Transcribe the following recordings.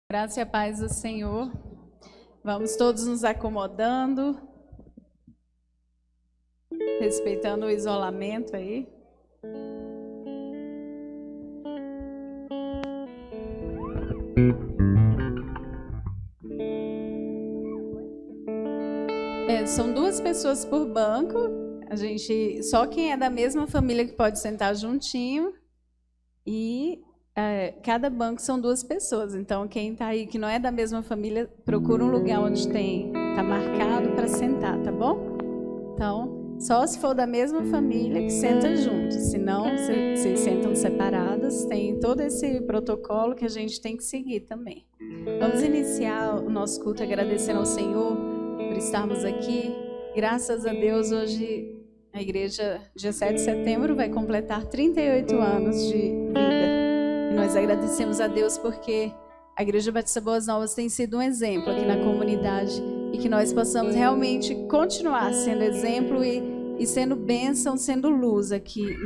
Graça e a paz do Senhor. Vamos todos nos acomodando, respeitando o isolamento aí. São 2 pessoas por banco. Só quem é da mesma família que pode sentar juntinho. E cada banco são 2 pessoas. Então, quem está aí que não é da mesma família, procura um lugar onde está marcado para sentar, tá bom? Então, só se for da mesma família que senta junto. Senão, vocês sentam separados. Tem todo esse protocolo que a gente tem que seguir também. Vamos iniciar o nosso culto agradecendo ao Senhor por estarmos aqui. Graças a Deus, hoje a igreja, dia 7 de setembro, vai completar 38 anos de vida. E nós agradecemos a Deus porque a Igreja Batista Boas Novas tem sido um exemplo aqui na comunidade e que nós possamos realmente continuar sendo exemplo e sendo bênção, sendo luz aqui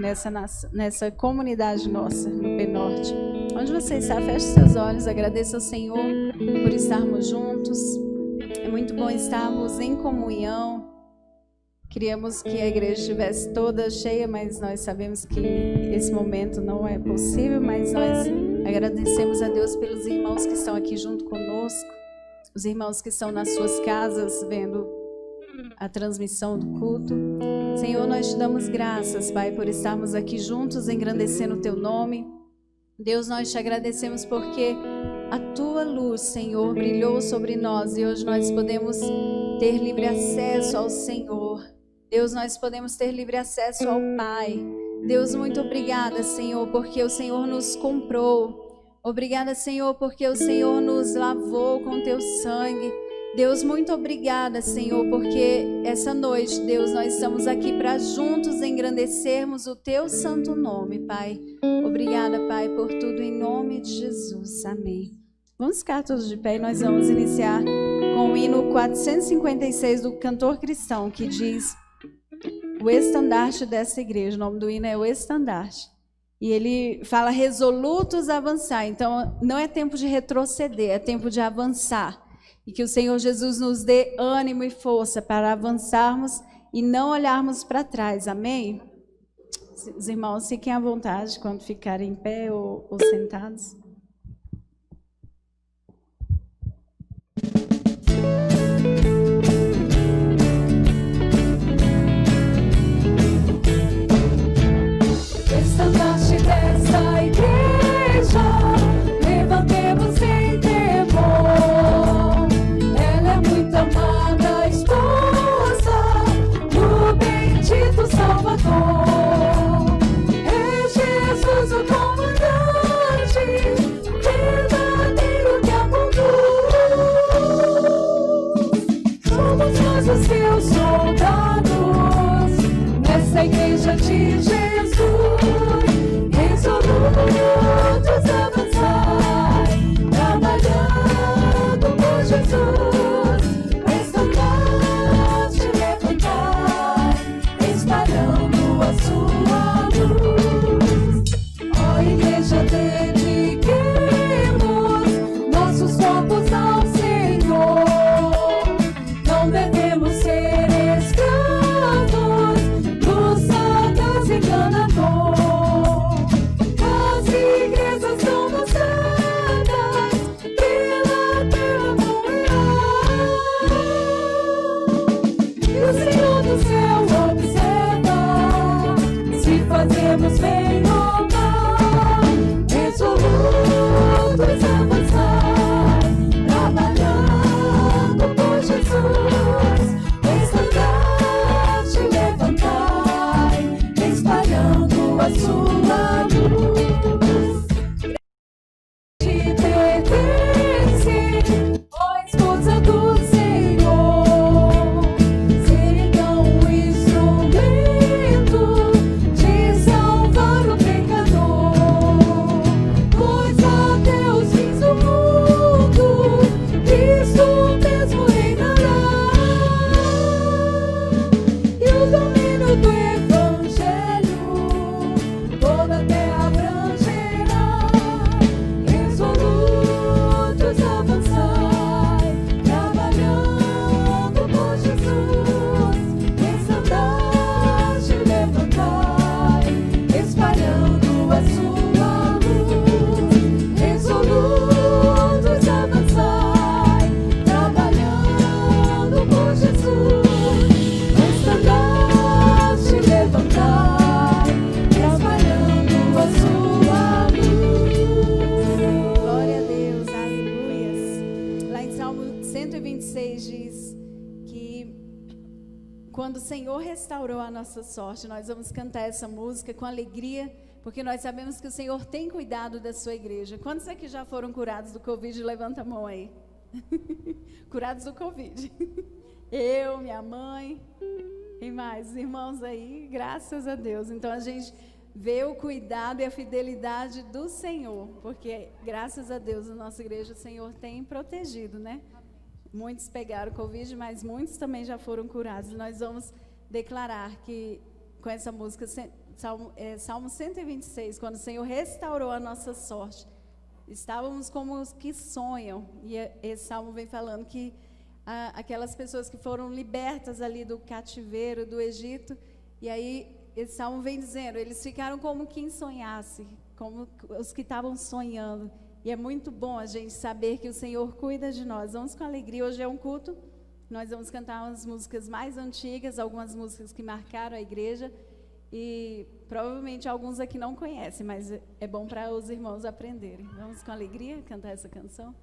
nessa comunidade nossa, no P-Norte. Onde você está, feche seus olhos, agradeça ao Senhor por estarmos juntos. É muito bom estarmos em comunhão. Queríamos que a igreja estivesse toda cheia, mas nós sabemos que esse momento não é possível, mas nós agradecemos a Deus pelos irmãos que estão aqui junto conosco, os irmãos que estão nas suas casas vendo a transmissão do culto. Senhor, nós te damos graças, Pai, por estarmos aqui juntos, engrandecendo o teu nome. Deus, nós te agradecemos porque a tua luz, Senhor, brilhou sobre nós e hoje nós podemos ter livre acesso ao Senhor. Deus, nós podemos ter livre acesso ao Pai. Deus, muito obrigada, Senhor, porque o Senhor nos comprou. Obrigada, Senhor, porque o Senhor nos lavou com teu sangue. Deus, muito obrigada, Senhor, porque essa noite, Deus, nós estamos aqui para juntos engrandecermos o teu santo nome, Pai. Obrigada, Pai, por tudo em nome de Jesus. Amém. Vamos ficar todos de pé e nós vamos iniciar com o hino 456 do cantor cristão, que diz o estandarte dessa igreja. O nome do hino é o estandarte. E ele fala resolutos a avançar. Então, não é tempo de retroceder, é tempo de avançar. E que o Senhor Jesus nos dê ânimo e força para avançarmos e não olharmos para trás. Amém? Os irmãos fiquem à vontade quando ficarem em pé ou sentados. Estandarte desta igreja, levantemos em temor. Ela é muito amada, esposa do bendito Salvador. É Jesus o comandante, 6 diz que quando o Senhor restaurou a nossa sorte, nós vamos cantar essa música com alegria, porque nós sabemos que o Senhor tem cuidado da sua igreja. Quantos aqui já foram curados do Covid? Levanta a mão aí. Curados do Covid. Eu, minha mãe e mais irmãos aí, graças a Deus. Então a gente vê o cuidado e a fidelidade do Senhor, porque graças a Deus a nossa igreja o Senhor tem protegido, né? Muitos pegaram Covid, mas muitos também já foram curados. Nós vamos declarar que com essa música, Salmo 126, quando o Senhor restaurou a nossa sorte, estávamos como os que sonham. E esse salmo vem falando que aquelas pessoas que foram libertas ali do cativeiro, do Egito, e aí esse salmo vem dizendo, eles ficaram como quem sonhasse, como os que estavam sonhando. E é muito bom a gente saber que o Senhor cuida de nós. Vamos com alegria, hoje é um culto, nós vamos cantar umas músicas mais antigas, algumas músicas que marcaram a igreja, e provavelmente alguns aqui não conhecem, mas é bom para os irmãos aprenderem. Vamos com alegria cantar essa canção?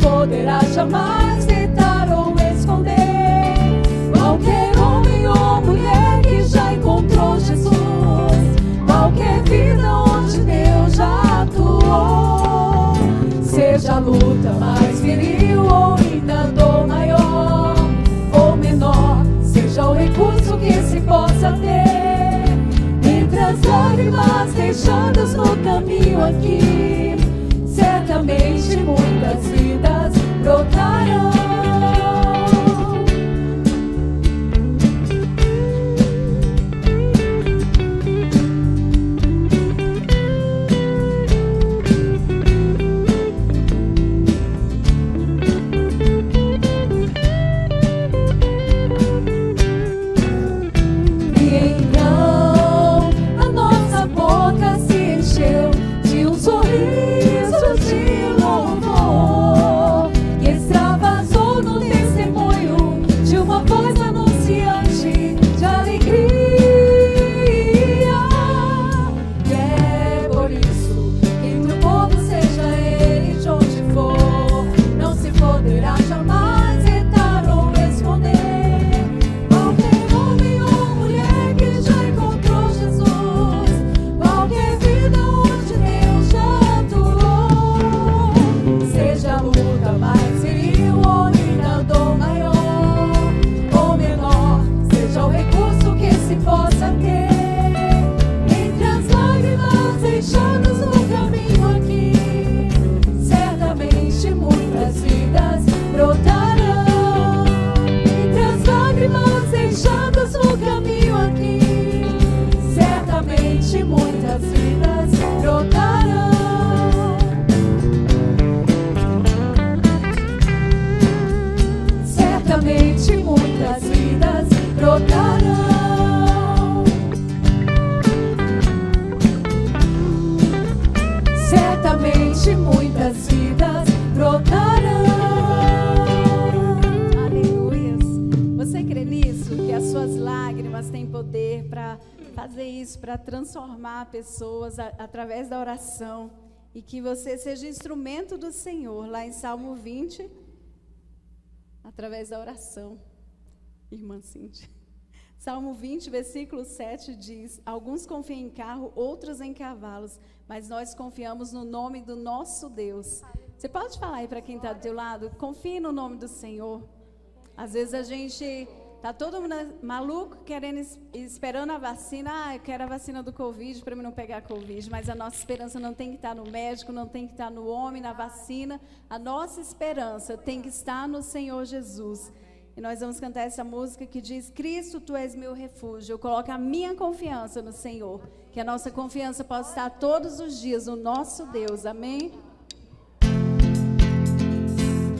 Poderá jamais tentar ou esconder qualquer homem ou mulher que já encontrou Jesus, qualquer vida onde Deus já atuou, seja a luta mais viril ou ainda dor maior ou menor, seja o recurso que se possa ter, entre as lágrimas deixadas no caminho aqui, certamente muitas vidas brotarão. E então a nossa boca se encheu de um sorriso de louvor que extravasou no testemunho de uma voz anunciante de alegria. E é por isso que entre o povo, seja ele de onde for, não se poderá jamais retar ou esconder qualquer homem ou mulher que já encontrou Jesus, qualquer vida onde Deus já atuou, seja a luta mais viril ou ainda dor maior ou menor, seja o recurso que se possa ter, entre as lágrimas deixadas no caminho aqui, certamente muitas vidas brotarão. Entre as lágrimas deixadas no caminho aqui, certamente muitas vidas brotarão. Certamente muitas vidas brotarão. Certamente muitas vidas brotarão. Aleluias. Você crê nisso? Que as suas lágrimas têm poder para fazer isso, para transformar pessoas através da oração. E que você seja instrumento do Senhor, lá em Salmo 20, através da oração. Irmã Cíntia. Salmo 20, versículo 7 diz: alguns confiam em carro, outros em cavalos, mas nós confiamos no nome do nosso Deus. Você pode falar aí para quem está do teu lado? Confie no nome do Senhor. Às vezes a gente Tá todo mundo maluco, esperando a vacina. Eu quero a vacina do Covid para mim não pegar Covid. Mas a nossa esperança não tem que estar no médico, não tem que estar no homem, na vacina. A nossa esperança tem que estar no Senhor Jesus. E nós vamos cantar essa música que diz: Cristo, Tu és meu refúgio. Eu coloco a minha confiança no Senhor. Que a nossa confiança possa estar todos os dias no nosso Deus. Amém?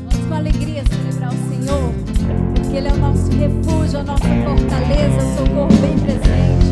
Vamos com alegria celebrar o Senhor. Porque Ele é o nosso refúgio, a nossa fortaleza, socorro bem presente.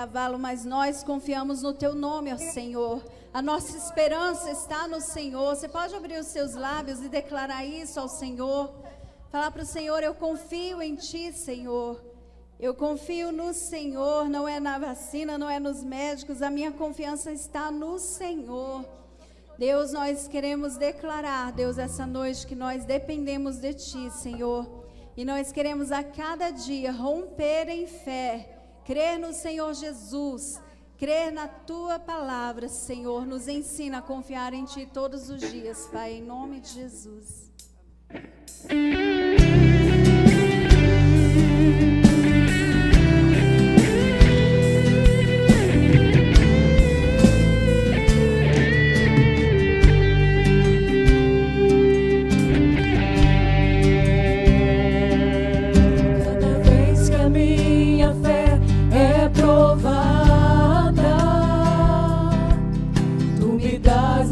Cavalo, mas nós confiamos no Teu nome, ó Senhor. A nossa esperança está no Senhor. Você pode abrir os seus lábios e declarar isso ao Senhor. Falar para o Senhor: eu confio em Ti, Senhor. Eu confio no Senhor, não é na vacina, não é nos médicos. A minha confiança está no Senhor. Deus, nós queremos declarar, Deus, essa noite que nós dependemos de Ti, Senhor. E nós queremos a cada dia romper em fé. Crer no Senhor Jesus, crer na Tua palavra, Senhor. Nos ensina a confiar em Ti todos os dias, Pai, em nome de Jesus.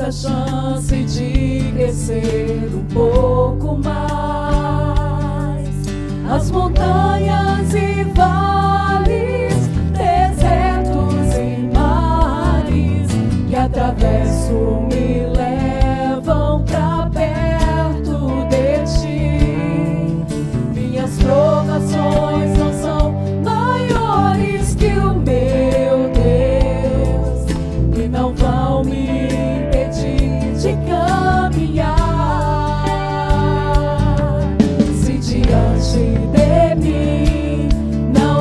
A chance de crescer um pouco mais. As montanhas e vales, desertos e mares que atravesso me levam pra perto de Ti. Minhas provações não são maiores que o meu Deus e não vão me de caminhar. Se diante de mim não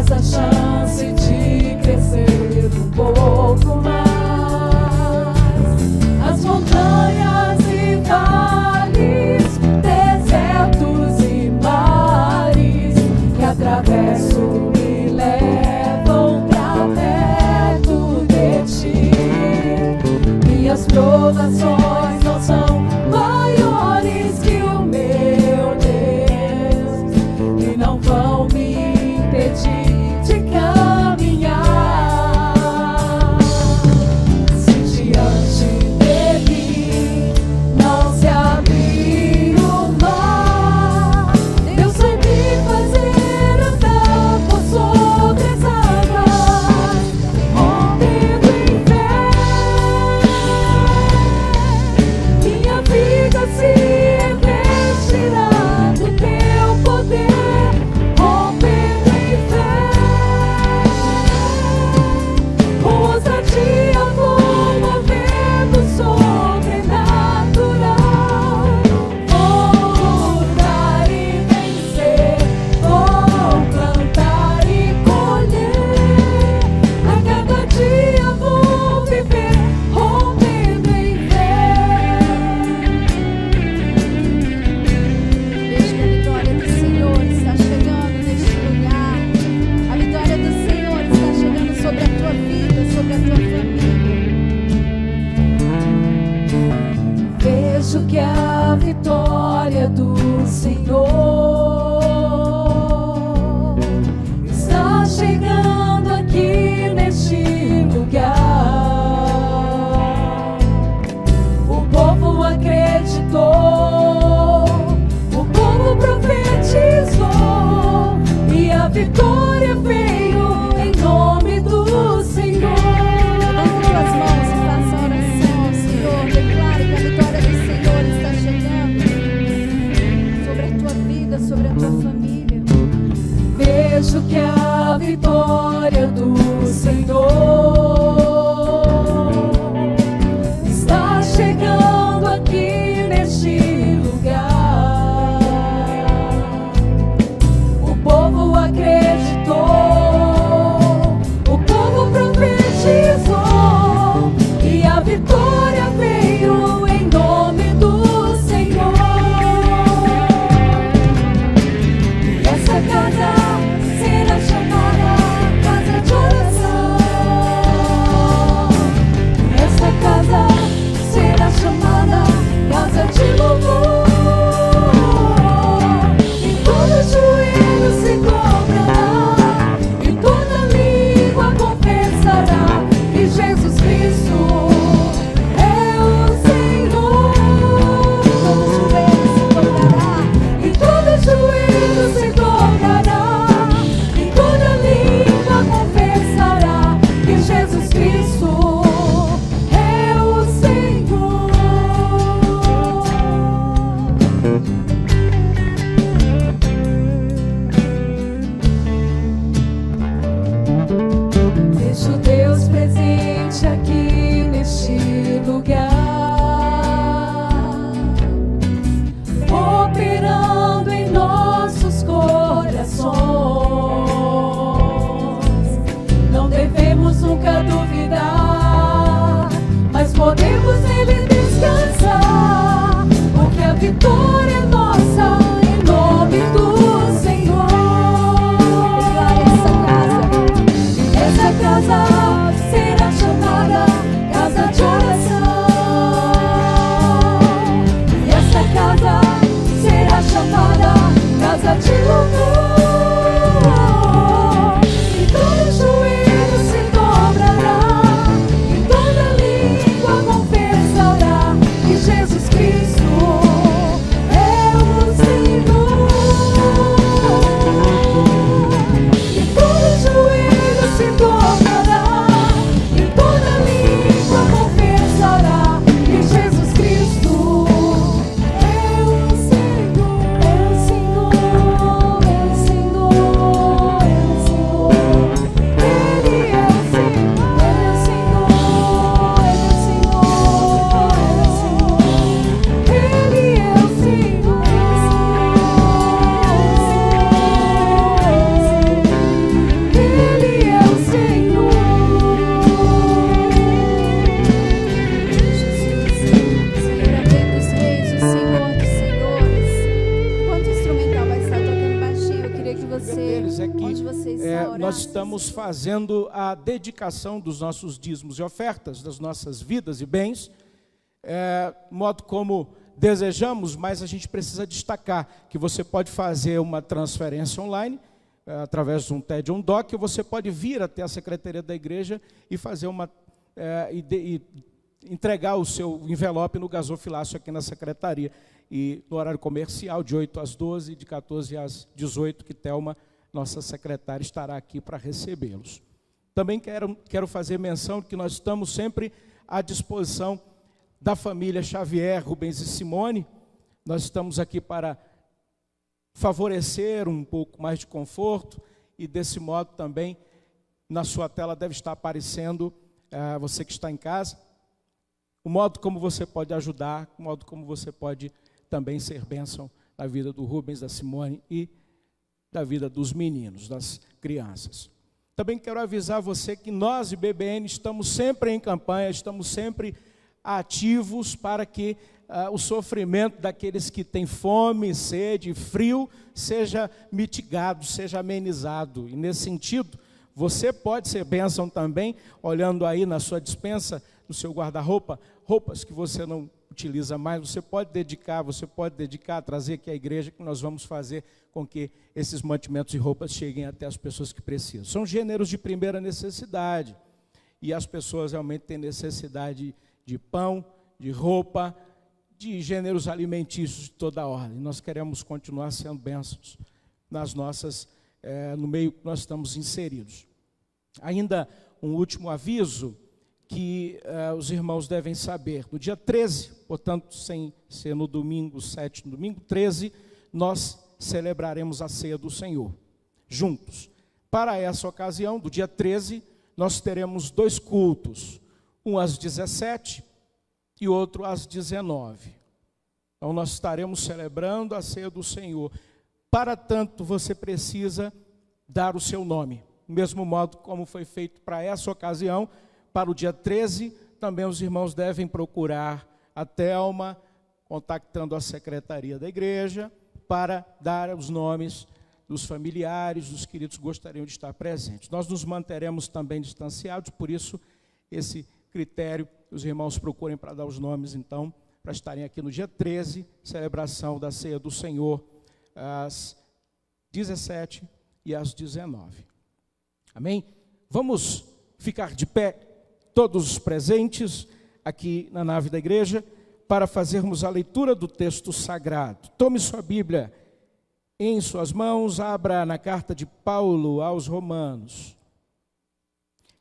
essa chance de crescer um pouco mais. As montanhas e vales, desertos e mares que atravesso me levam pra perto de ti. Minhas provações não são maiores que o meu Deus e não vão me impedir de caminhar. Se diante dele não se abrir o mar, Deus vai me fazer andar por sobre as águas, rompendo em fé. estamos fazendo a dedicação dos nossos dízimos e ofertas, das nossas vidas e bens, modo como desejamos, mas a gente precisa destacar que você pode fazer uma transferência online, através de um TED ou um DOC, ou você pode vir até a secretaria da igreja e fazer entregar o seu envelope no gasofilácio aqui na secretaria, e no horário comercial, de 8 às 12, de 14 às 18, que Thelma, nossa secretária, estará aqui para recebê-los. Também quero fazer menção que nós estamos sempre à disposição da família Xavier, Rubens e Simone. Nós estamos aqui para favorecer um pouco mais de conforto, e desse modo também, na sua tela deve estar aparecendo, você que está em casa, o modo como você pode ajudar, o modo como você pode também ser bênção na vida do Rubens, da Simone e da vida dos meninos, das crianças. Também quero avisar você que nós, de BBN, estamos sempre em campanha, estamos sempre ativos para que o sofrimento daqueles que têm fome, sede, frio, seja mitigado, seja amenizado. E nesse sentido, você pode ser bênção também, olhando aí na sua despensa, no seu guarda-roupa, roupas que você não utiliza mais, você pode dedicar, trazer aqui à igreja, que nós vamos fazer com que esses mantimentos e roupas cheguem até as pessoas que precisam. São gêneros de primeira necessidade, e as pessoas realmente têm necessidade de pão, de roupa, de gêneros alimentícios de toda a ordem. Nós queremos continuar sendo bênçãos no meio que nós estamos inseridos. Ainda um último aviso que os irmãos devem saber. No dia 13, portanto, sem ser no domingo 7, no domingo 13, nós celebraremos a ceia do Senhor, juntos. Para essa ocasião, do dia 13, nós teremos 2 cultos, um às 17 e outro às 19. Então, nós estaremos celebrando a ceia do Senhor. Para tanto, você precisa dar o seu nome. Do mesmo modo como foi feito para essa ocasião, para o dia 13, também os irmãos devem procurar a Thelma, contactando a secretaria da igreja, para dar os nomes dos familiares, dos queridos que gostariam de estar presentes. Nós nos manteremos também distanciados, por isso, esse critério, os irmãos procurem para dar os nomes, então, para estarem aqui no dia 13, celebração da ceia do Senhor, às 17 e às 19. Amém? Vamos ficar de pé, todos os presentes, aqui na nave da igreja, para fazermos a leitura do texto sagrado. Tome sua Bíblia em suas mãos, abra na carta de Paulo aos Romanos.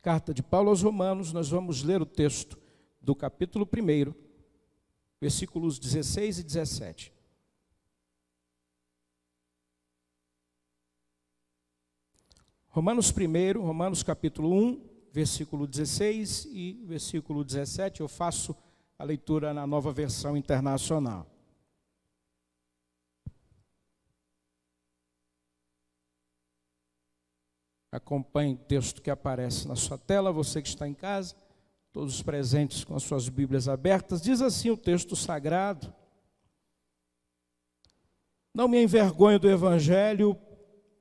Carta de Paulo aos Romanos, nós vamos ler o texto do capítulo 1, versículos 16 e 17. Romanos capítulo 1, versículo 16 e versículo 17, eu faço a leitura na Nova Versão Internacional. Acompanhe o texto que aparece na sua tela, você que está em casa, todos os presentes com as suas Bíblias abertas. Diz assim o texto sagrado: não me envergonho do Evangelho,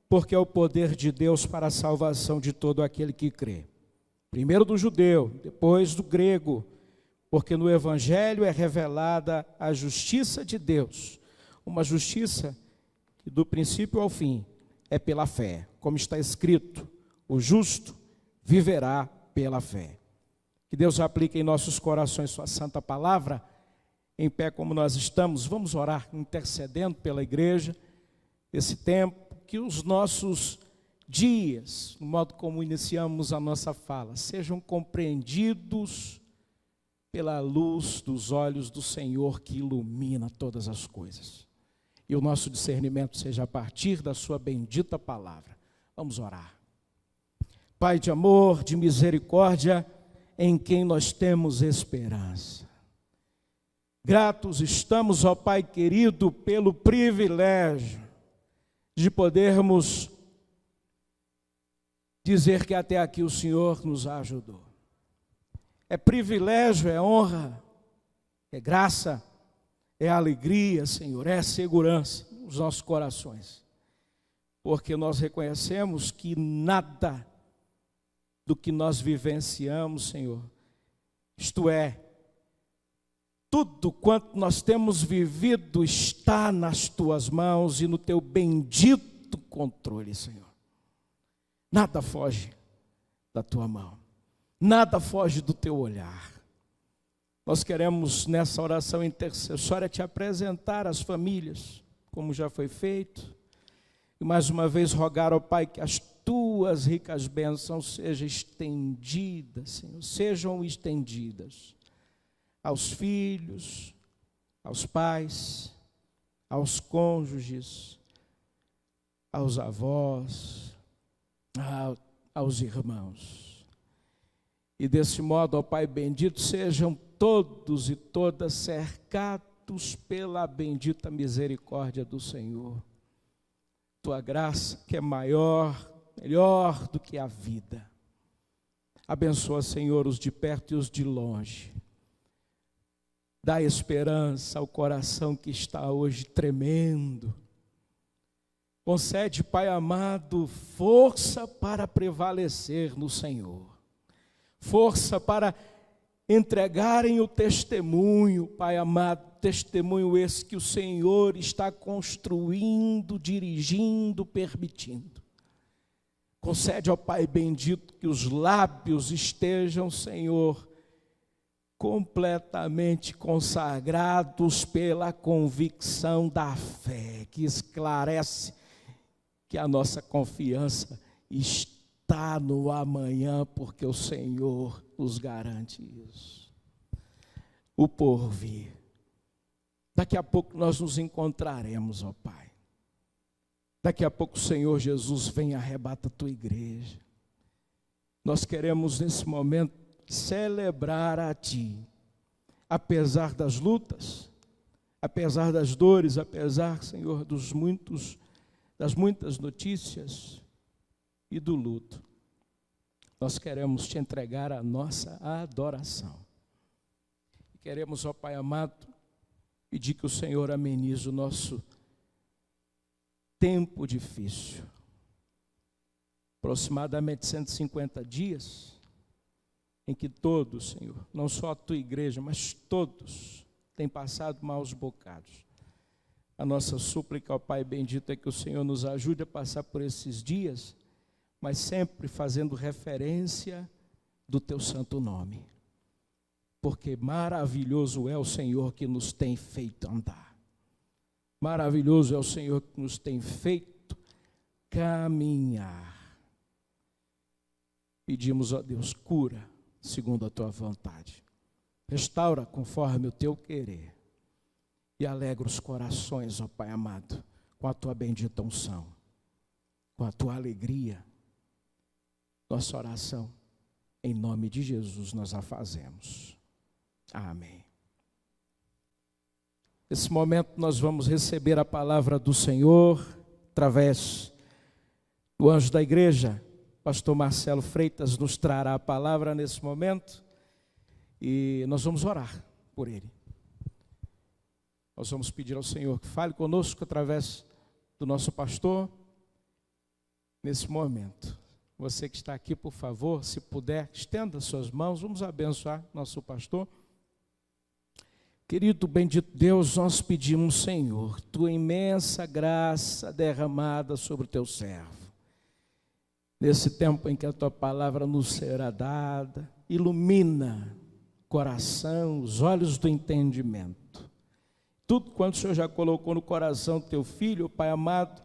porque é o poder de Deus para a salvação de todo aquele que crê. Primeiro do judeu, depois do grego, porque no Evangelho é revelada a justiça de Deus, uma justiça que do princípio ao fim é pela fé, como está escrito: o justo viverá pela fé. Que Deus aplique em nossos corações sua santa palavra. Em pé como nós estamos, vamos orar intercedendo pela igreja, esse tempo, que os nossos dias, no modo como iniciamos a nossa fala, sejam compreendidos pela luz dos olhos do Senhor que ilumina todas as coisas. E o nosso discernimento seja a partir da sua bendita palavra. Vamos orar. Pai de amor, de misericórdia, em quem nós temos esperança. Gratos estamos, ó Pai querido, pelo privilégio de podermos dizer que até aqui o Senhor nos ajudou. É privilégio, é honra, é graça, é alegria, Senhor, é segurança nos nossos corações. Porque nós reconhecemos que nada do que nós vivenciamos, Senhor. Isto é, tudo quanto nós temos vivido está nas tuas mãos e no teu bendito controle, Senhor. Nada foge da tua mão, nada foge do teu olhar. Nós queremos nessa oração intercessória te apresentar as famílias, como já foi feito, e mais uma vez rogar ao Pai que as tuas ricas bênçãos sejam estendidas, Senhor, sejam estendidas aos filhos, aos pais, aos cônjuges, aos avós, aos irmãos. E desse modo, ó Pai bendito, sejam todos e todas cercados pela bendita misericórdia do Senhor. Tua graça que é maior, melhor do que a vida. Abençoa, Senhor, os de perto e os de longe. Dá esperança ao coração que está hoje tremendo. Concede, Pai amado, força para prevalecer no Senhor. Força para entregarem o testemunho, Pai amado, testemunho esse que o Senhor está construindo, dirigindo, permitindo. Concede ao Pai bendito que os lábios estejam, Senhor, completamente consagrados pela convicção da fé, que esclarece que a nossa confiança está no amanhã, porque o Senhor nos garante isso. O porvir. Daqui a pouco nós nos encontraremos, ó Pai. Daqui a pouco o Senhor Jesus vem e arrebata a tua igreja. Nós queremos nesse momento celebrar a Ti, apesar das lutas, apesar das dores, apesar, Senhor, das muitas notícias e do luto. Nós queremos Te entregar a nossa adoração. E queremos, ó Pai amado, pedir que o Senhor amenize o nosso tempo difícil. Aproximadamente 150 dias, em que todos, Senhor, não só a Tua igreja, mas todos têm passado maus bocados. A nossa súplica ao Pai bendito é que o Senhor nos ajude a passar por esses dias, mas sempre fazendo referência do Teu santo nome. Porque maravilhoso é o Senhor que nos tem feito andar. Maravilhoso é o Senhor que nos tem feito caminhar. Pedimos, ó Deus, cura segundo a Tua vontade. Restaura conforme o Teu querer. E alegra os corações, ó Pai amado, com a Tua bendita unção, com a Tua alegria. Nossa oração, em nome de Jesus, nós a fazemos. Amém. Nesse momento nós vamos receber a palavra do Senhor, através do anjo da igreja. Pastor Marcelo Freitas nos trará a palavra nesse momento e nós vamos orar por ele. Nós vamos pedir ao Senhor que fale conosco através do nosso pastor nesse momento. Você que está aqui, por favor, se puder, estenda suas mãos, vamos abençoar nosso pastor. Querido bendito Deus, nós pedimos, Senhor, Tua imensa graça derramada sobre o Teu servo. Nesse tempo em que a Tua palavra nos será dada, ilumina o coração, os olhos do entendimento. Tudo quanto o Senhor já colocou no coração do Teu Filho, Pai amado,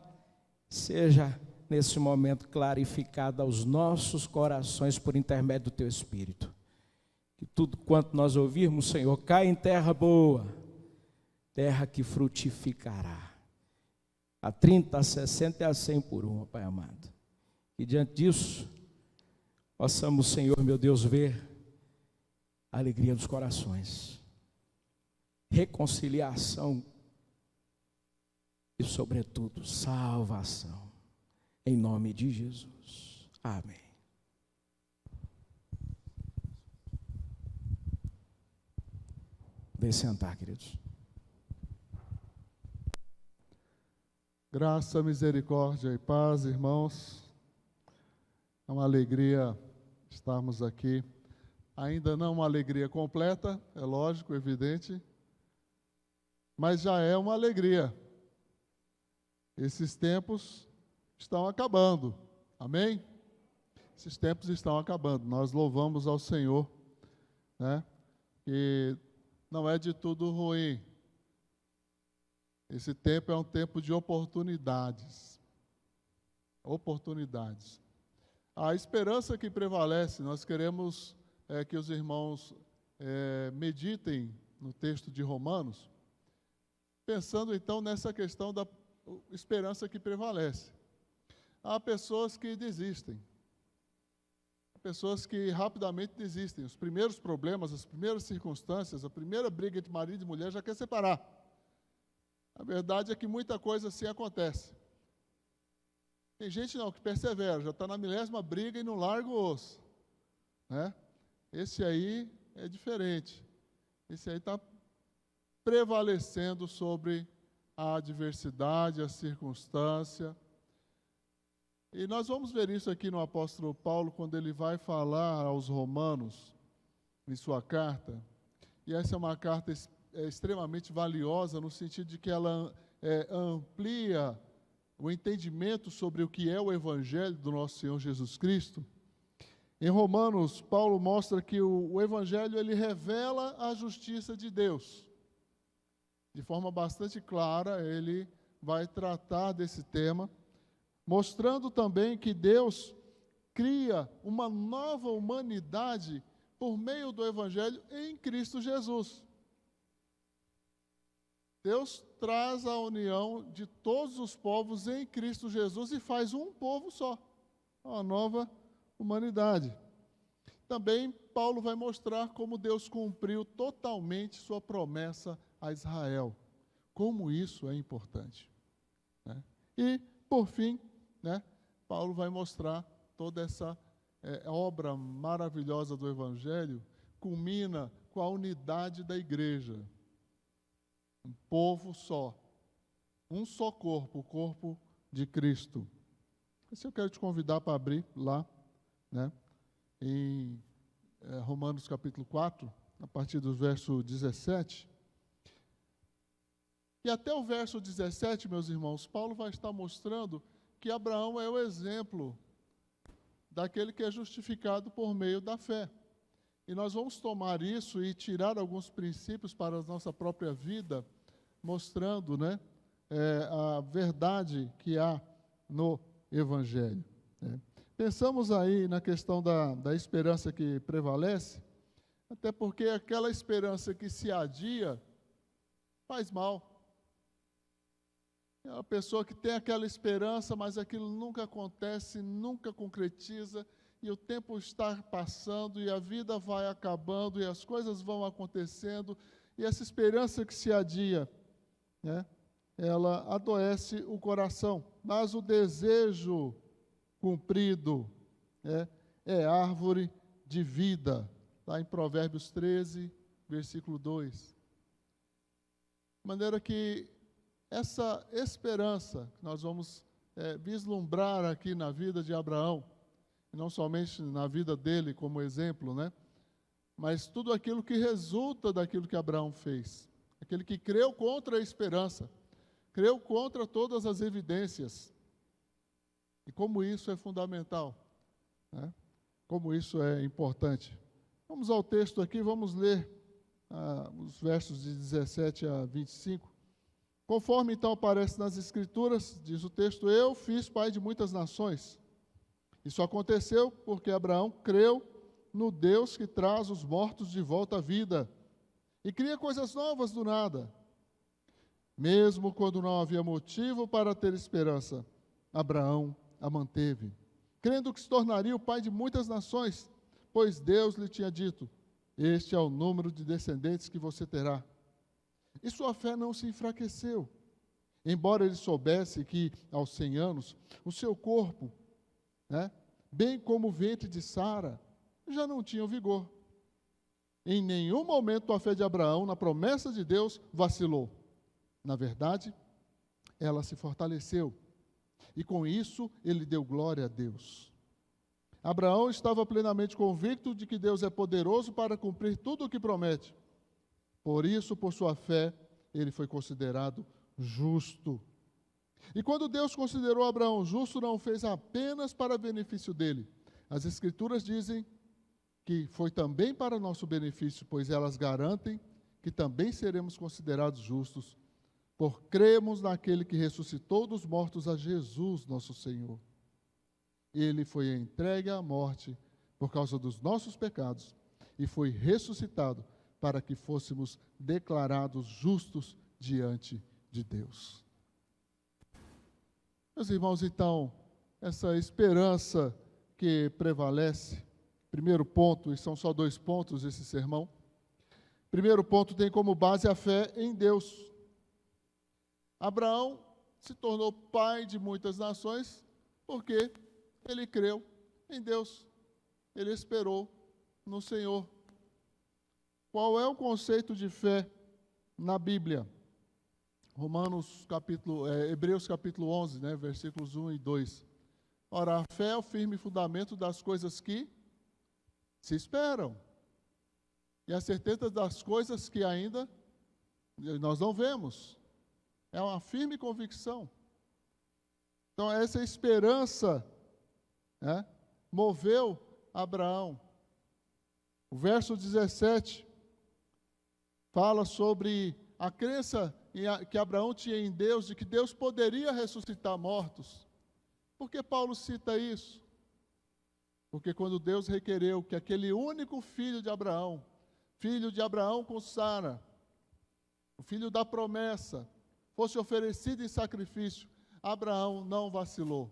seja nesse momento clarificado aos nossos corações por intermédio do Teu Espírito. Que tudo quanto nós ouvirmos, Senhor, caia em terra boa, terra que frutificará. A 30, a 60 e a 100 por uma, Pai amado. E diante disso, possamos, Senhor, meu Deus, ver a alegria dos corações, reconciliação e, sobretudo, salvação. Em nome de Jesus. Amém. Vem sentar, queridos. Graça, misericórdia e paz, irmãos. É uma alegria estarmos aqui. Ainda não uma alegria completa, é lógico, evidente, mas já é uma alegria. Esses tempos estão acabando, amém? Esses tempos estão acabando, nós louvamos ao Senhor, né? Que não é de tudo ruim. Esse tempo é um tempo de oportunidades. Oportunidades. A esperança que prevalece, nós queremos que os irmãos meditem no texto de Romanos, pensando então nessa questão da esperança que prevalece. Há pessoas que desistem. Há pessoas que rapidamente desistem. Os primeiros problemas, as primeiras circunstâncias, a primeira briga entre marido e mulher já quer separar. A verdade é que muita coisa assim acontece. Tem gente não, que persevera, já está na 10ª briga e não larga o osso, né? Esse aí é diferente. Esse aí está prevalecendo sobre a adversidade, a circunstância. E nós vamos ver isso aqui no apóstolo Paulo, quando ele vai falar aos romanos, em sua carta. E essa é uma carta extremamente valiosa, no sentido de que ela amplia o entendimento sobre o que é o Evangelho do nosso Senhor Jesus Cristo. Em Romanos, Paulo mostra que o Evangelho ele revela a justiça de Deus. De forma bastante clara, ele vai tratar desse tema, mostrando também que Deus cria uma nova humanidade por meio do Evangelho em Cristo Jesus. Deus traz a união de todos os povos em Cristo Jesus e faz um povo só, uma nova humanidade. Também Paulo vai mostrar como Deus cumpriu totalmente sua promessa a Israel. Como isso é importante, né? E, por fim, né, Paulo vai mostrar toda essa obra maravilhosa do Evangelho, culmina com a unidade da igreja. Um povo só, um só corpo, o corpo de Cristo. Esse eu quero te convidar para abrir lá, né, em Romanos capítulo 4, a partir do verso 17. E até o verso 17, meus irmãos, Paulo vai estar mostrando que Abraão é o exemplo daquele que é justificado por meio da fé. E nós vamos tomar isso e tirar alguns princípios para a nossa própria vida, mostrando, né, a verdade que há no Evangelho, né? Pensamos aí na questão da esperança que prevalece, até porque aquela esperança que se adia faz mal. É uma pessoa que tem aquela esperança, mas aquilo nunca acontece, nunca concretiza, e o tempo está passando, e a vida vai acabando, e as coisas vão acontecendo, e essa esperança que se adia, né, ela adoece o coração. Mas o desejo cumprido é árvore de vida. Está em Provérbios 13, versículo 2. De maneira que essa esperança que nós vamos vislumbrar aqui na vida de Abraão, e não somente na vida dele como exemplo, né, mas tudo aquilo que resulta daquilo que Abraão fez. Aquele que creu contra a esperança, creu contra todas as evidências. E como isso é fundamental, né? Como isso é importante. Vamos ao texto aqui, vamos ler os versos de 17 a 25. Conforme então aparece nas Escrituras, diz o texto, eu fiz pai de muitas nações. Isso aconteceu porque Abraão creu no Deus que traz os mortos de volta à vida e cria coisas novas do nada. Mesmo quando não havia motivo para ter esperança, Abraão a manteve, crendo que se tornaria o pai de muitas nações, pois Deus lhe tinha dito, este é o número de descendentes que você terá. E sua fé não se enfraqueceu, embora ele soubesse que, aos 100 anos, o seu corpo, né, bem como o ventre de Sara, já não tinha vigor. Em nenhum momento a fé de Abraão, na promessa de Deus, vacilou. Na verdade, ela se fortaleceu. E com isso, ele deu glória a Deus. Abraão estava plenamente convicto de que Deus é poderoso para cumprir tudo o que promete. Por isso, por sua fé, ele foi considerado justo. E quando Deus considerou Abraão justo, não o fez apenas para benefício dele. As Escrituras dizem que foi também para nosso benefício, pois elas garantem que também seremos considerados justos, por cremos naquele que ressuscitou dos mortos a Jesus, nosso Senhor. Ele foi entregue à morte por causa dos nossos pecados e foi ressuscitado para que fôssemos declarados justos diante de Deus. Meus irmãos, então, essa esperança que prevalece, primeiro ponto, e são só 2 pontos esse sermão. Primeiro ponto tem como base a fé em Deus. Abraão se tornou pai de muitas nações porque ele creu em Deus. Ele esperou no Senhor. Qual é o conceito de fé na Bíblia? Hebreus capítulo 11, versículos 1 e 2. Ora, a fé é o firme fundamento das coisas que se esperam, e a certeza das coisas que ainda nós não vemos. É uma firme convicção. Então, essa esperança moveu Abraão. O verso 17 fala sobre a crença que Abraão tinha em Deus, de que Deus poderia ressuscitar mortos. Por que Paulo cita isso? Porque quando Deus requereu que aquele único filho de Abraão com Sara, o filho da promessa, fosse oferecido em sacrifício, Abraão não vacilou.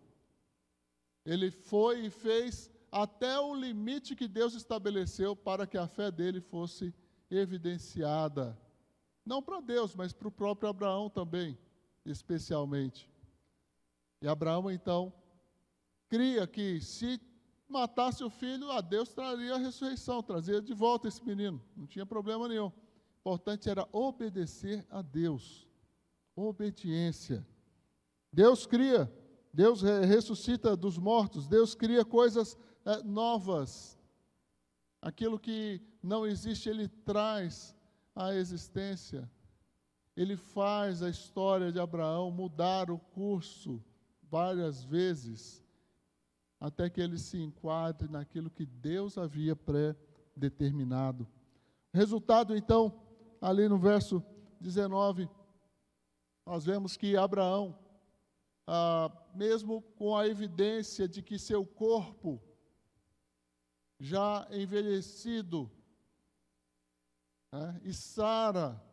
Ele foi e fez até o limite que Deus estabeleceu para que a fé dele fosse evidenciada. Não para Deus, mas para o próprio Abraão também, especialmente. E Abraão, então, cria que se matasse o filho, a Deus traria a ressurreição, trazia de volta esse menino. Não tinha problema nenhum. O importante era obedecer a Deus. Obediência. Deus cria, Deus ressuscita dos mortos, Deus cria coisas novas. Aquilo que não existe, Ele traz à existência. Ele faz a história de Abraão mudar o curso várias vezes, até que ele se enquadre naquilo que Deus havia pré-determinado. Resultado, então, ali no verso 19, nós vemos que Abraão, mesmo com a evidência de que seu corpo já envelhecido, e Sara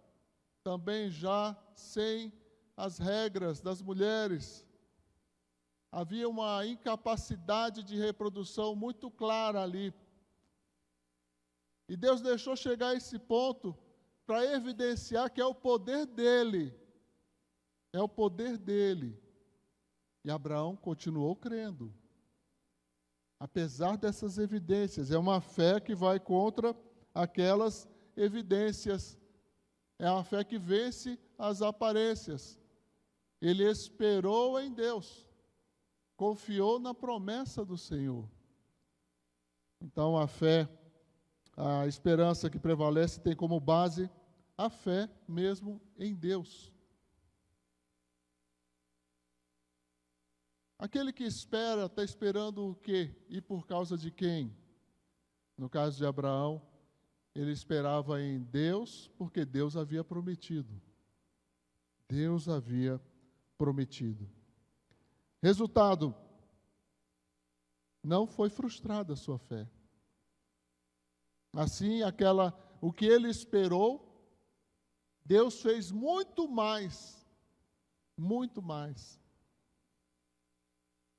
também já sem as regras das mulheres, havia uma incapacidade de reprodução muito clara ali. E Deus deixou chegar a esse ponto para evidenciar que é o poder dele. É o poder dele. E Abraão continuou crendo. Apesar dessas evidências, é uma fé que vai contra aquelas evidências. É uma fé que vence as aparências. Ele esperou em Deus. Confiou na promessa do Senhor. Então a fé, a esperança que prevalece tem como base a fé mesmo em Deus. Aquele que espera, está esperando o quê? E por causa de quem? No caso de Abraão, ele esperava em Deus, porque Deus havia prometido. Deus havia prometido. Resultado, não foi frustrada a sua fé. Assim, o que ele esperou, Deus fez muito mais,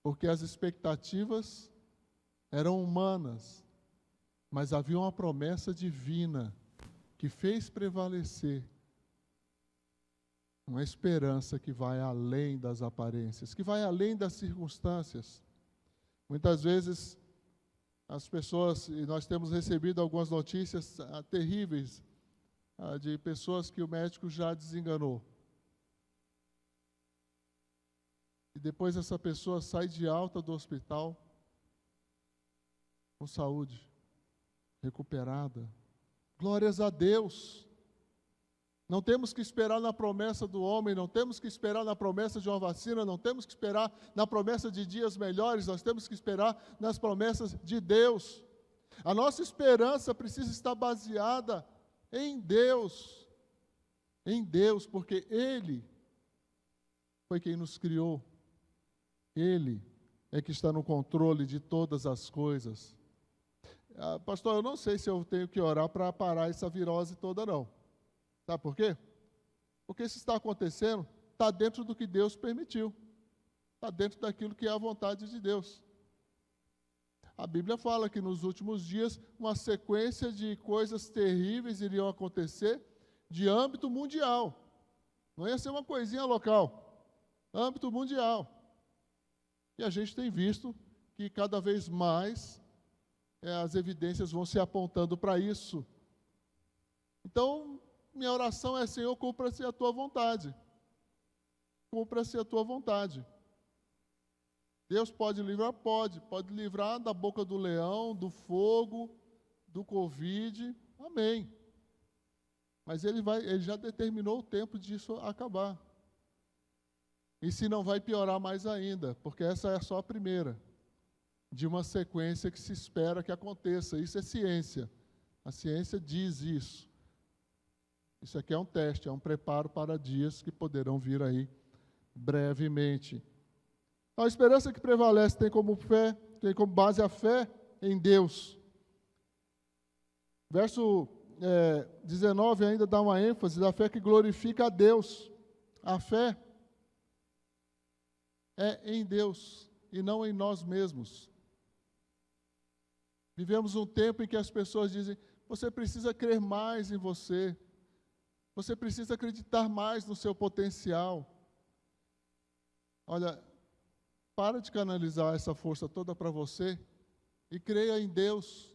porque as expectativas eram humanas, mas havia uma promessa divina que fez prevalecer uma esperança que vai além das aparências, que vai além das circunstâncias. Muitas vezes as pessoas, e nós temos recebido algumas notícias terríveis de pessoas que o médico já desenganou. E depois essa pessoa sai de alta do hospital com saúde, recuperada. Glórias a Deus. Não temos que esperar na promessa do homem, não temos que esperar na promessa de uma vacina, não temos que esperar na promessa de dias melhores, nós temos que esperar nas promessas de Deus. A nossa esperança precisa estar baseada em Deus, porque Ele foi quem nos criou, Ele é que está no controle de todas as coisas. Pastor, eu não sei se eu tenho que orar para parar essa virose toda, não. Sabe por quê? Porque se está acontecendo, está dentro do que Deus permitiu. Está dentro daquilo que é a vontade de Deus. A Bíblia fala que nos últimos dias, uma sequência de coisas terríveis iriam acontecer de âmbito mundial. Não ia ser uma coisinha local. Âmbito mundial. E a gente tem visto que cada vez mais as evidências vão se apontando para isso. Então, minha oração é: Senhor, cumpra-se a tua vontade. Cumpra-se a tua vontade. Deus pode livrar? Pode livrar da boca do leão, do fogo, do Covid. Amém. Mas ele já determinou o tempo disso acabar. E se não vai piorar mais ainda, porque essa é só a primeira de uma sequência que se espera que aconteça. Isso é ciência. A ciência diz isso. Isso aqui é um teste, é um preparo para dias que poderão vir aí brevemente. A esperança que prevalece tem como base a fé em Deus. Verso 19 ainda dá uma ênfase da fé que glorifica a Deus. A fé é em Deus e não em nós mesmos. Vivemos um tempo em que as pessoas dizem: você precisa crer mais em você. Você precisa acreditar mais no seu potencial. Olha, para de canalizar essa força toda para você e creia em Deus,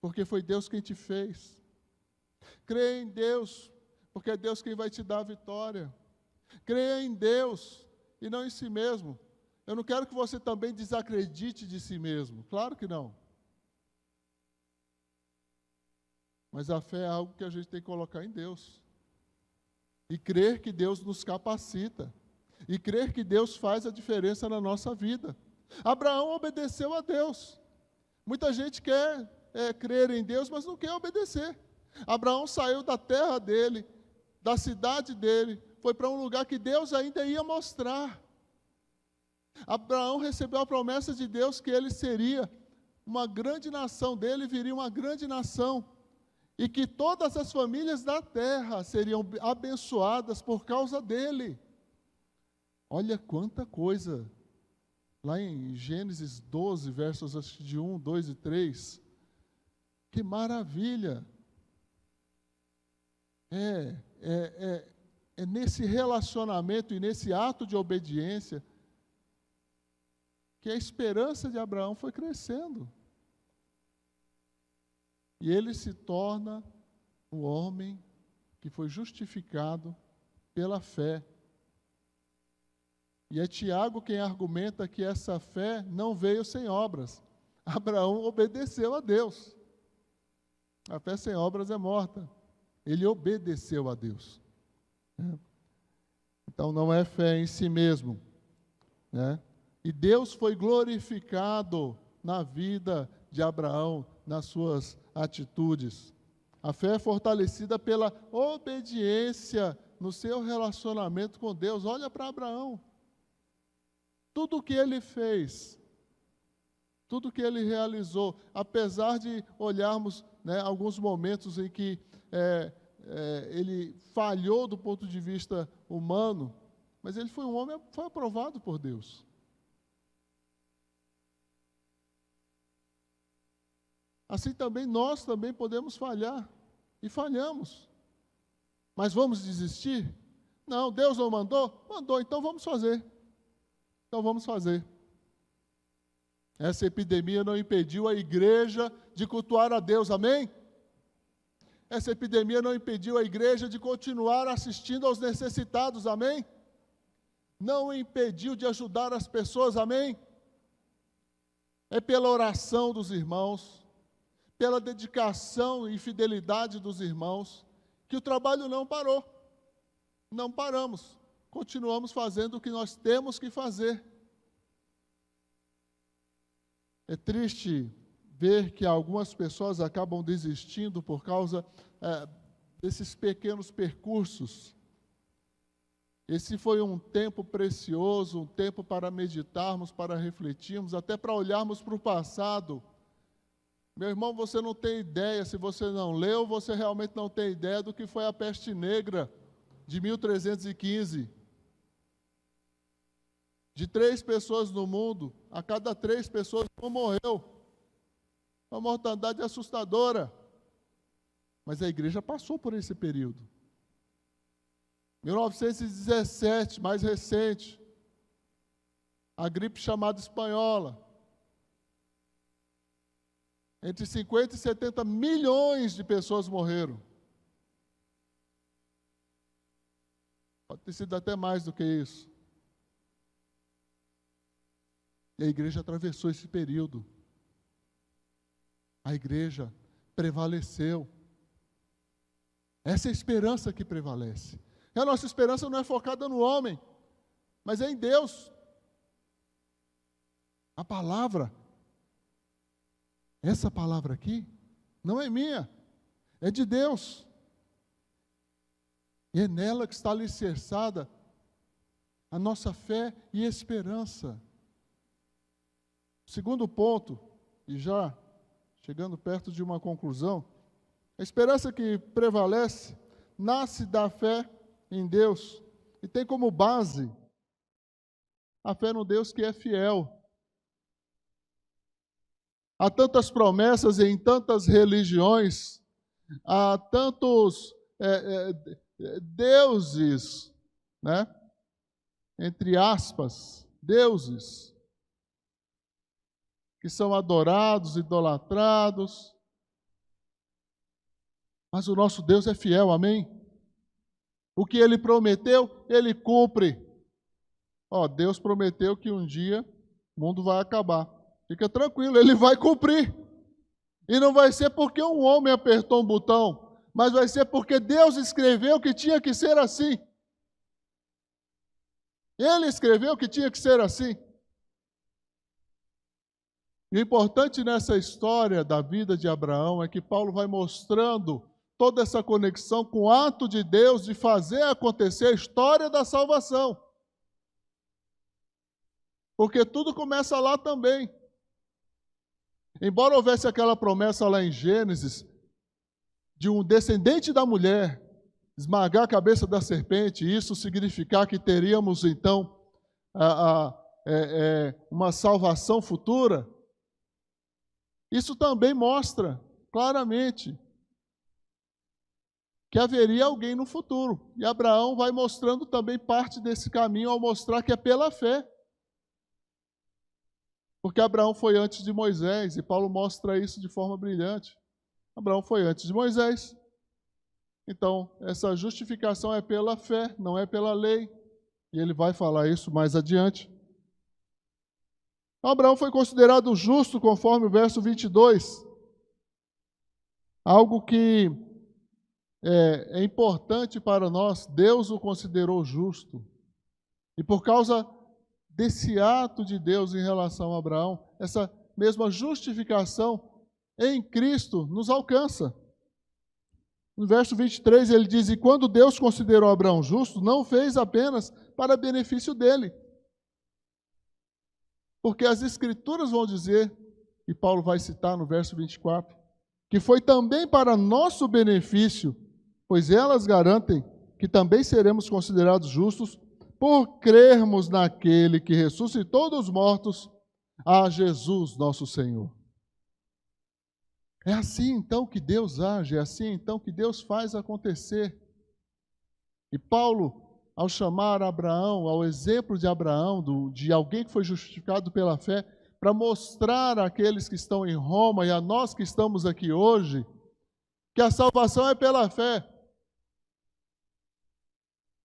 porque foi Deus quem te fez. Creia em Deus, porque é Deus quem vai te dar a vitória. Creia em Deus e não em si mesmo. Eu não quero que você também desacredite de si mesmo, claro que não. Mas a fé é algo que a gente tem que colocar em Deus. E crer que Deus nos capacita. E crer que Deus faz a diferença na nossa vida. Abraão obedeceu a Deus. Muita gente quer crer em Deus, mas não quer obedecer. Abraão saiu da terra dele, da cidade dele, foi para um lugar que Deus ainda ia mostrar. Abraão recebeu a promessa de Deus que ele seria uma grande nação, dele viria uma grande nação. E que todas as famílias da terra seriam abençoadas por causa dele. Olha quanta coisa. Lá em Gênesis 12, versos de 1, 2 e 3. Que maravilha. É nesse relacionamento e nesse ato de obediência que a esperança de Abraão foi crescendo. E ele se torna um homem que foi justificado pela fé. E é Tiago quem argumenta que essa fé não veio sem obras. Abraão obedeceu a Deus. A fé sem obras é morta. Ele obedeceu a Deus. Então não é fé em si mesmo. E Deus foi glorificado na vida de Abraão, nas suas atitudes. A fé é fortalecida pela obediência no seu relacionamento com Deus. Olha para Abraão. Tudo o que ele fez, tudo o que ele realizou, apesar de olharmos alguns momentos em que ele falhou do ponto de vista humano, mas ele foi um homem, foi aprovado por Deus. Assim também nós também podemos falhar, e falhamos. Mas vamos desistir? Não, Deus não mandou? Mandou, então vamos fazer. Então vamos fazer. Essa epidemia não impediu a igreja de cultuar a Deus, amém? Essa epidemia não impediu a igreja de continuar assistindo aos necessitados, amém? Não impediu de ajudar as pessoas, amém? é pela oração dos irmãos, pela dedicação e fidelidade dos irmãos, que o trabalho não parou. Não paramos, continuamos fazendo o que nós temos que fazer. É triste ver que algumas pessoas acabam desistindo por causa desses pequenos percursos. Esse foi um tempo precioso, um tempo para meditarmos, para refletirmos, até para olharmos para o passado. Meu irmão, você não tem ideia, se você não leu, você realmente não tem ideia do que foi a peste negra de 1315. De 3 pessoas no mundo, a cada 3 pessoas uma morreu. Uma mortandade assustadora. Mas a igreja passou por esse período. 1917, mais recente, a gripe chamada espanhola. Entre 50 e 70 milhões de pessoas morreram. Pode ter sido até mais do que isso. E a igreja atravessou esse período. A igreja prevaleceu. Essa é a esperança que prevalece. E a nossa esperança não é focada no homem, mas é em Deus. A palavra, essa palavra aqui, não é minha, é de Deus. E é nela que está alicerçada a nossa fé e esperança. Segundo ponto, e já chegando perto de uma conclusão, a esperança que prevalece nasce da fé em Deus e tem como base a fé no Deus que é fiel. Há tantas promessas em tantas religiões, há tantos deuses, né? Entre aspas, deuses, que são adorados, idolatrados. Mas o nosso Deus é fiel, amém? O que Ele prometeu, Ele cumpre. Deus prometeu que um dia o mundo vai acabar. Fica tranquilo, Ele vai cumprir. E não vai ser porque um homem apertou um botão, mas vai ser porque Deus escreveu que tinha que ser assim. Ele escreveu que tinha que ser assim. E o importante nessa história da vida de Abraão é que Paulo vai mostrando toda essa conexão com o ato de Deus de fazer acontecer a história da salvação. Porque tudo começa lá também. Embora houvesse aquela promessa lá em Gênesis, de um descendente da mulher esmagar a cabeça da serpente, isso significar que teríamos então uma salvação futura, isso também mostra claramente que haveria alguém no futuro. E Abraão vai mostrando também parte desse caminho ao mostrar que é pela fé. Porque Abraão foi antes de Moisés, e Paulo mostra isso de forma brilhante. Abraão foi antes de Moisés. Então, essa justificação é pela fé, não é pela lei. E ele vai falar isso mais adiante. Abraão foi considerado justo, conforme o verso 22. Algo que é importante para nós, Deus o considerou justo. E por causa desse ato de Deus em relação a Abraão, essa mesma justificação em Cristo nos alcança. No verso 23 ele diz: e quando Deus considerou Abraão justo, não fez apenas para benefício dele. Porque as Escrituras vão dizer, e Paulo vai citar no verso 24, que foi também para nosso benefício, pois elas garantem que também seremos considerados justos por crermos naquele que ressuscitou dos mortos, a Jesus nosso Senhor. É assim então que Deus age, é assim então que Deus faz acontecer. E Paulo, ao chamar Abraão, ao exemplo de Abraão, de alguém que foi justificado pela fé, para mostrar àqueles que estão em Roma e a nós que estamos aqui hoje, que a salvação é pela fé.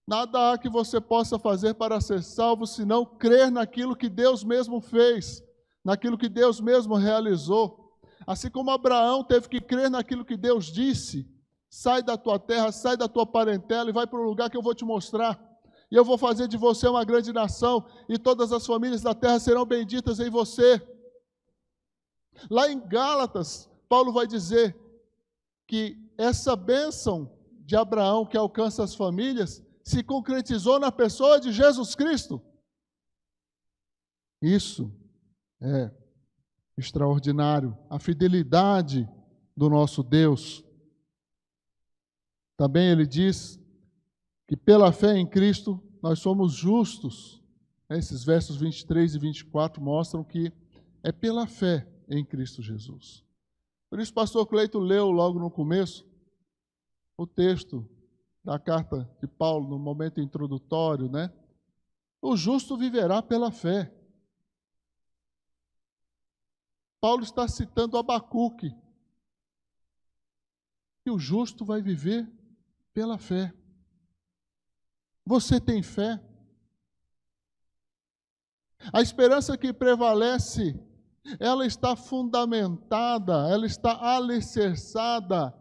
Nada há que você possa fazer para ser salvo, senão crer naquilo que Deus mesmo fez, naquilo que Deus mesmo realizou. Assim como Abraão teve que crer naquilo que Deus disse: sai da tua terra, sai da tua parentela e vai para um lugar que eu vou te mostrar. E eu vou fazer de você uma grande nação, e todas as famílias da terra serão benditas em você. Lá em Gálatas, Paulo vai dizer que essa bênção de Abraão que alcança as famílias se concretizou na pessoa de Jesus Cristo. Isso é extraordinário, a fidelidade do nosso Deus. Também ele diz que pela fé em Cristo nós somos justos. Esses versos 23 e 24 mostram que é pela fé em Cristo Jesus. Por isso o pastor Cleito leu logo no começo o texto da carta de Paulo, no momento introdutório, né? O justo viverá pela fé. Paulo está citando Abacuque, que o justo vai viver pela fé. Você tem fé? A esperança que prevalece, ela está fundamentada, ela está alicerçada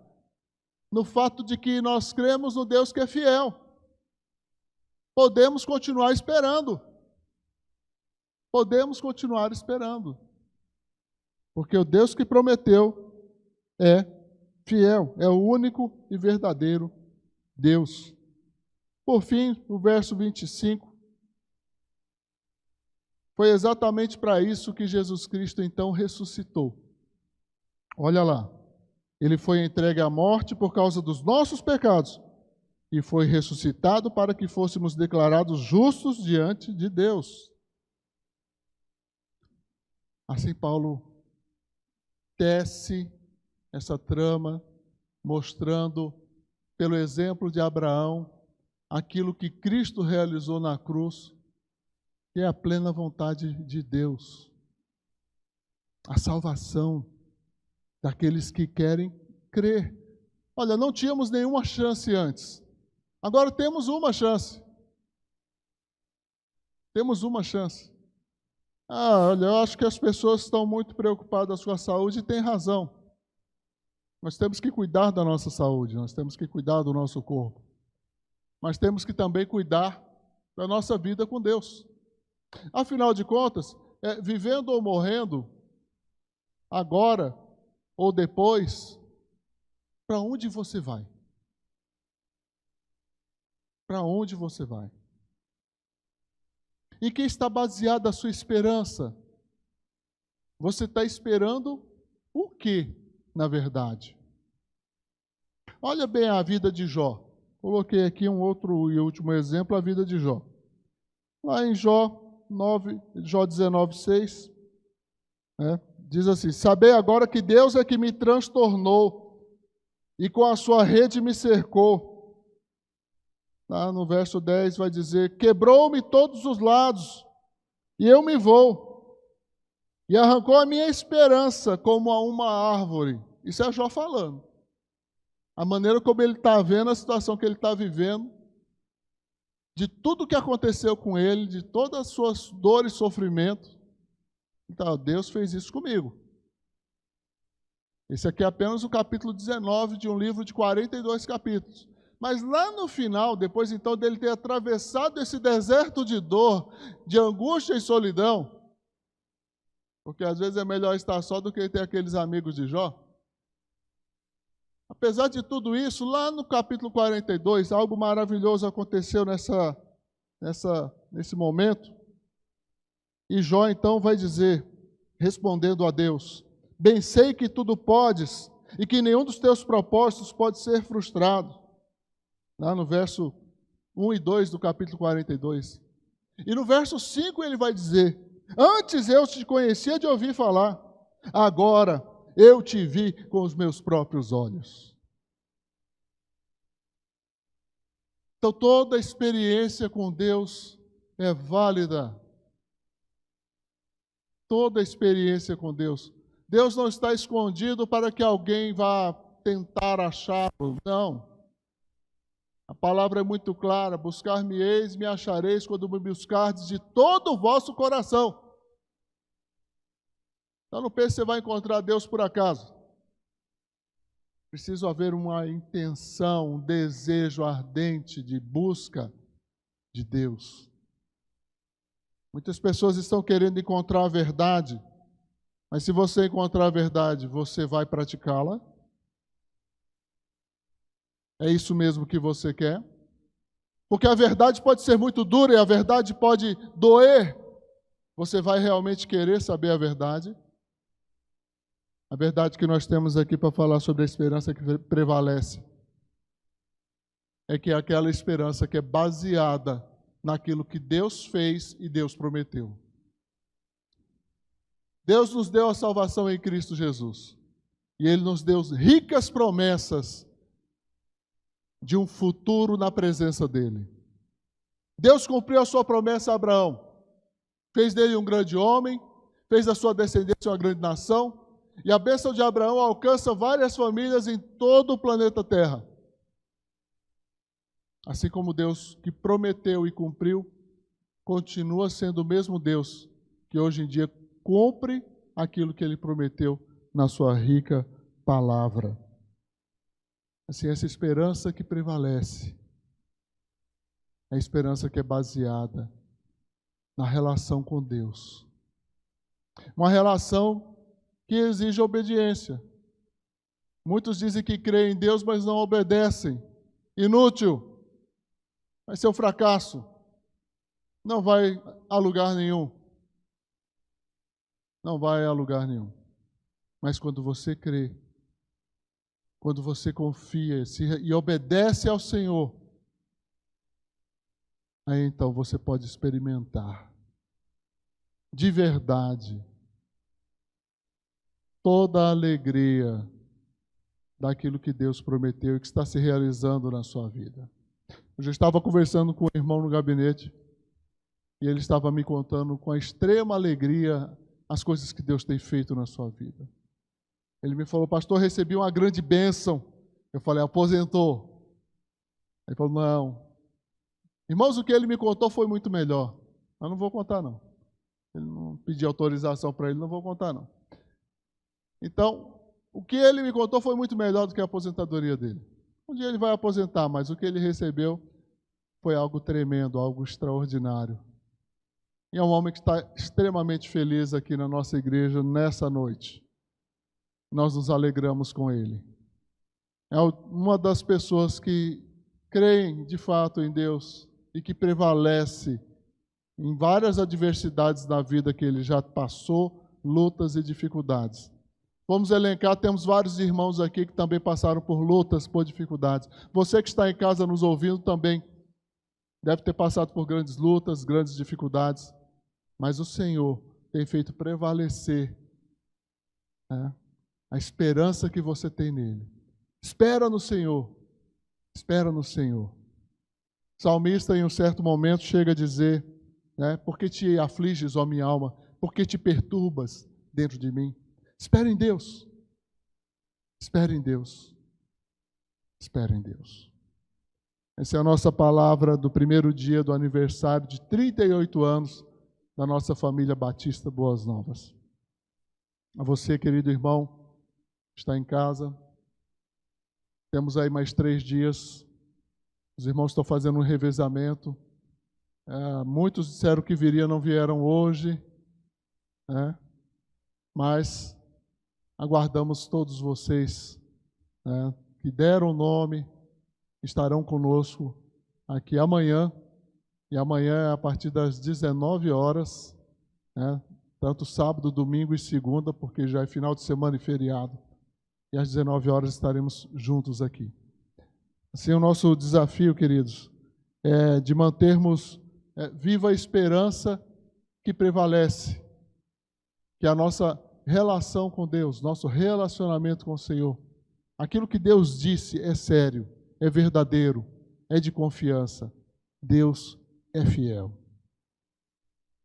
no fato de que nós cremos no Deus que é fiel. Podemos continuar esperando. Podemos continuar esperando. Porque o Deus que prometeu é fiel, é o único e verdadeiro Deus. Por fim, o verso 25. Foi exatamente para isso que Jesus Cristo então ressuscitou. Olha lá. Ele foi entregue à morte por causa dos nossos pecados e foi ressuscitado para que fôssemos declarados justos diante de Deus. Assim Paulo tece essa trama, mostrando pelo exemplo de Abraão aquilo que Cristo realizou na cruz, que é a plena vontade de Deus. A salvação daqueles que querem crer. Olha, não tínhamos nenhuma chance antes. Agora temos uma chance. Temos uma chance. Olha, eu acho que as pessoas estão muito preocupadas com a saúde e têm razão. Nós temos que cuidar da nossa saúde, nós temos que cuidar do nosso corpo. Mas temos que também cuidar da nossa vida com Deus. Afinal de contas, vivendo ou morrendo, agora ou depois, para onde você vai? Para onde você vai? Em que está baseada a sua esperança? Você está esperando o quê, na verdade? Olha bem a vida de Jó. Coloquei aqui um outro e último exemplo, a vida de Jó. Lá em Jó 19:6, diz assim: sabei agora que Deus é que me transtornou e com a sua rede me cercou. Lá no verso 10 vai dizer: quebrou-me todos os lados e eu me vou, e arrancou a minha esperança como a uma árvore. Isso é Jó falando. A maneira como ele está vendo a situação que ele está vivendo, de tudo que aconteceu com ele, de todas as suas dores e sofrimentos. Então, Deus fez isso comigo. Esse aqui é apenas o capítulo 19 de um livro de 42 capítulos. Mas lá no final, depois então dele ter atravessado esse deserto de dor, de angústia e solidão, porque às vezes é melhor estar só do que ter aqueles amigos de Jó. Apesar de tudo isso, lá no capítulo 42, algo maravilhoso aconteceu nesse momento. E Jó então vai dizer, respondendo a Deus: bem sei que tudo podes e que nenhum dos teus propósitos pode ser frustrado. Lá no verso 1 e 2 do capítulo 42. E no verso 5 ele vai dizer: antes eu te conhecia de ouvir falar, agora eu te vi com os meus próprios olhos. Então toda experiência com Deus é válida. Toda experiência com Deus. Deus não está escondido para que alguém vá tentar achá-lo, não. A palavra é muito clara: buscar-me-eis, me achareis, quando me buscardes de todo o vosso coração. Então não pense que você vai encontrar Deus por acaso. Precisa haver uma intenção, um desejo ardente de busca de Deus. Muitas pessoas estão querendo encontrar a verdade, mas se você encontrar a verdade, você vai praticá-la? É isso mesmo que você quer? Porque a verdade pode ser muito dura e a verdade pode doer. Você vai realmente querer saber a verdade? A verdade que nós temos aqui para falar sobre a esperança que prevalece é que é aquela esperança que é baseada naquilo que Deus fez e Deus prometeu. Deus nos deu a salvação em Cristo Jesus. E Ele nos deu ricas promessas de um futuro na presença dEle. Deus cumpriu a sua promessa a Abraão. Fez dele um grande homem, fez da sua descendência uma grande nação, e a bênção de Abraão alcança várias famílias em todo o planeta Terra. Assim como Deus que prometeu e cumpriu, continua sendo o mesmo Deus que hoje em dia cumpre aquilo que Ele prometeu na sua rica palavra. Assim, essa esperança que prevalece, é a esperança que é baseada na relação com Deus. Uma relação que exige obediência. Muitos dizem que creem em Deus, mas não obedecem. Inútil. Vai ser um fracasso. Não vai a lugar nenhum. Não vai a lugar nenhum. Mas quando você crê, quando você confia e obedece ao Senhor, aí então você pode experimentar de verdade toda a alegria daquilo que Deus prometeu e que está se realizando na sua vida. Eu já estava conversando com um irmão no gabinete e ele estava me contando com a extrema alegria as coisas que Deus tem feito na sua vida. Ele me falou: pastor, recebi uma grande bênção. Eu falei: aposentou? Ele falou: não. Irmãos, o que ele me contou foi muito melhor. Eu não vou contar, não. Ele não pediu autorização para ele, não vou contar, não. Então, o que ele me contou foi muito melhor do que a aposentadoria dele. Um dia ele vai aposentar, mas o que ele recebeu foi algo tremendo, algo extraordinário. E é um homem que está extremamente feliz aqui na nossa igreja nessa noite. Nós nos alegramos com ele. É uma das pessoas que creem de fato em Deus e que prevalece em várias adversidades da vida que ele já passou, lutas e dificuldades. Vamos elencar, temos vários irmãos aqui que também passaram por lutas, por dificuldades. Você que está em casa nos ouvindo também deve ter passado por grandes lutas, grandes dificuldades, mas o Senhor tem feito prevalecer a esperança que você tem nele. Espera no Senhor, espera no Senhor. O salmista, em um certo momento, chega a dizer, por que te afliges, ó minha alma? Por que te perturbas dentro de mim? Espera em Deus. Espera em Deus. Espera em Deus. Essa é a nossa palavra do primeiro dia do aniversário de 38 anos da nossa família Batista Boas Novas. A você, querido irmão, que está em casa, temos aí mais 3 dias. Os irmãos estão fazendo um revezamento. Muitos disseram que viriam, não vieram hoje, mas aguardamos todos vocês que deram o nome, estarão conosco aqui amanhã, e amanhã a partir das 19 horas, tanto sábado, domingo e segunda, porque já é final de semana e feriado, e às 19 horas estaremos juntos aqui. Assim, o nosso desafio, queridos, é de mantermos viva a esperança que prevalece, que a nossa relação com Deus, nosso relacionamento com o Senhor, aquilo que Deus disse é sério, é verdadeiro, é de confiança. Deus é fiel.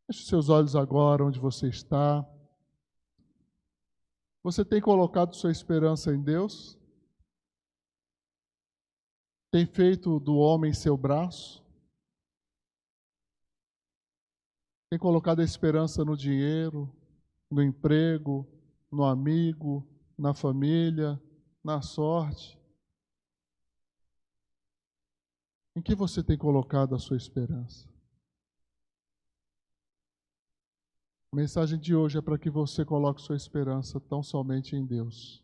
Feche seus olhos agora onde você está. Você tem colocado sua esperança em Deus? Tem feito do homem seu braço? Tem colocado a esperança no dinheiro, no emprego, no amigo, na família, na sorte. Em que você tem colocado a sua esperança? A mensagem de hoje é para que você coloque sua esperança tão somente em Deus.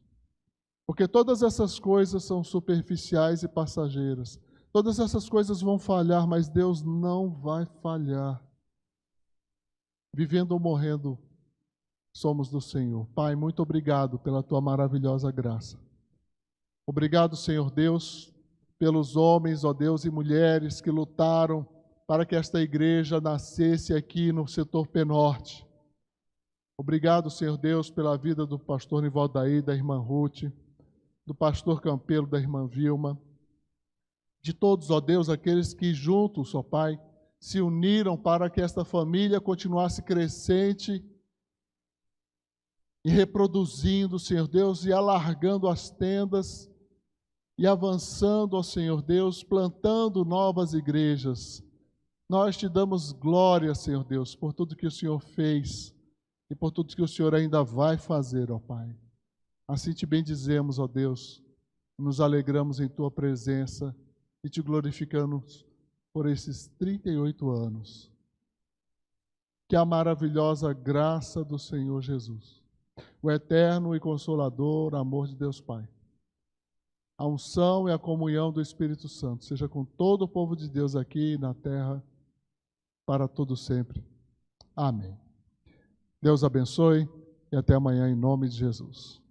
Porque todas essas coisas são superficiais e passageiras. Todas essas coisas vão falhar, mas Deus não vai falhar. Vivendo ou morrendo, somos do Senhor. Pai, muito obrigado pela tua maravilhosa graça. Obrigado, Senhor Deus, pelos homens, ó Deus, e mulheres que lutaram para que esta igreja nascesse aqui no setor Penorte. Obrigado, Senhor Deus, pela vida do pastor Nivaldaí, da irmã Ruth, do pastor Campelo, da irmã Vilma, de todos, ó Deus, aqueles que juntos, ó Pai, se uniram para que esta família continuasse crescente e reproduzindo, Senhor Deus, e alargando as tendas e avançando, ó Senhor Deus, plantando novas igrejas. Nós te damos glória, Senhor Deus, por tudo que o Senhor fez e por tudo que o Senhor ainda vai fazer, ó Pai. Assim te bendizemos, ó Deus, nos alegramos em tua presença e te glorificamos por esses 38 anos. Que a maravilhosa graça do Senhor Jesus, o eterno e consolador amor de Deus Pai, a unção e a comunhão do Espírito Santo seja com todo o povo de Deus aqui na terra, para todo sempre. Amém. Deus abençoe e até amanhã em nome de Jesus.